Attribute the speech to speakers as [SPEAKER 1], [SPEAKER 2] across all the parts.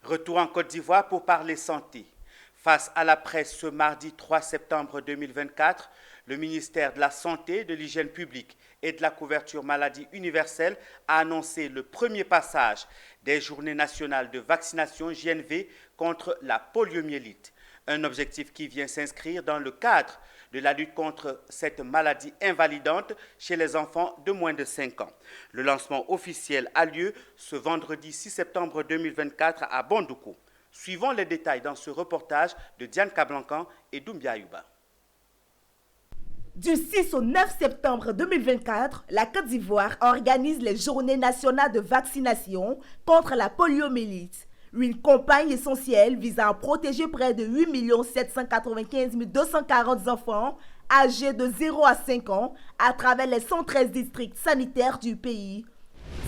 [SPEAKER 1] Retour en Côte d'Ivoire pour parler santé. Face à la presse ce mardi 3 septembre 2024, le ministère de la Santé, de l'Hygiène publique et de la couverture maladie universelle a annoncé le premier passage des journées nationales de vaccination JNV contre la poliomyélite. Un objectif qui vient s'inscrire dans le cadre de la lutte contre cette maladie invalidante chez les enfants de moins de 5 ans. Le lancement officiel a lieu ce vendredi 6 septembre 2024 à Bondoukou. Suivons les détails dans ce reportage de Diane Kablankan et Doumbia Ayouba.
[SPEAKER 2] Du 6 au 9 septembre 2024, la Côte d'Ivoire organise les journées nationales de vaccination contre la poliomyélite. Une campagne essentielle visant à protéger près de 8 795 240 enfants âgés de 0 à 5 ans à travers les 113 districts sanitaires du pays.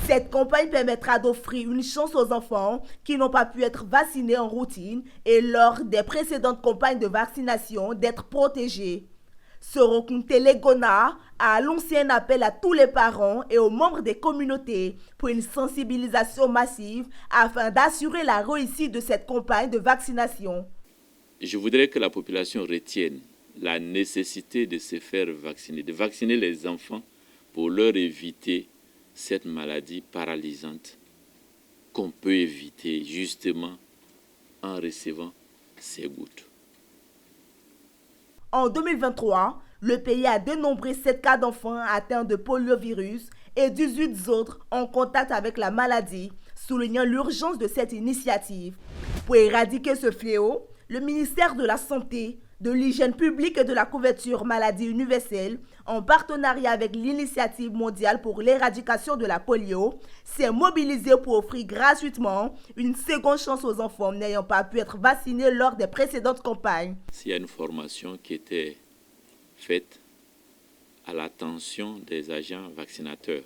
[SPEAKER 2] Cette campagne permettra d'offrir une chance aux enfants qui n'ont pas pu être vaccinés en routine et lors des précédentes campagnes de vaccination d'être protégés. Sorokuntele Gona a lancé un appel à tous les parents et aux membres des communautés pour une sensibilisation massive afin d'assurer la réussite de cette campagne de vaccination.
[SPEAKER 3] Je voudrais que la population retienne la nécessité de se faire vacciner, de vacciner les enfants pour leur éviter cette maladie paralysante qu'on peut éviter justement en recevant ces gouttes.
[SPEAKER 2] En 2023, le pays a dénombré 7 cas d'enfants atteints de poliovirus et 18 autres en contact avec la maladie, soulignant l'urgence de cette initiative. Pour éradiquer ce fléau, le ministère de la Santé, de l'Hygiène publique et de la couverture maladie universelle, en partenariat avec l'Initiative mondiale pour l'éradication de la polio, s'est mobilisé pour offrir gratuitement une seconde chance aux enfants n'ayant pas pu être vaccinés lors des précédentes campagnes.
[SPEAKER 3] Il y a une formation qui était faite à l'attention des agents vaccinateurs.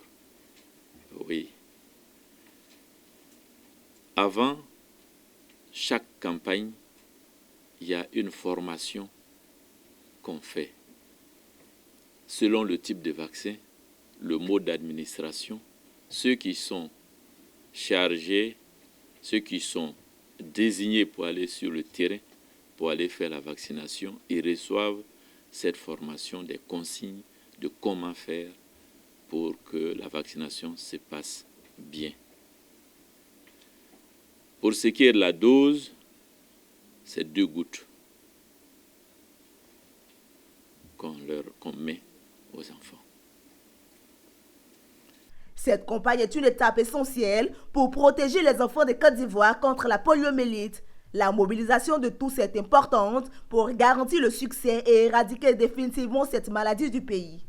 [SPEAKER 3] Oui. Avant chaque campagne, il y a une formation qu'on fait selon le type de vaccin, le mode d'administration, ceux qui sont chargés, ceux qui sont désignés pour aller sur le terrain, pour aller faire la vaccination, ils reçoivent cette formation des consignes de comment faire pour que la vaccination se passe bien. Pour ce qui est de la dose, c'est 2 gouttes qu'on met aux enfants.
[SPEAKER 2] Cette campagne est une étape essentielle pour protéger les enfants de Côte d'Ivoire contre la poliomyélite. La mobilisation de tous est importante pour garantir le succès et éradiquer définitivement cette maladie du pays.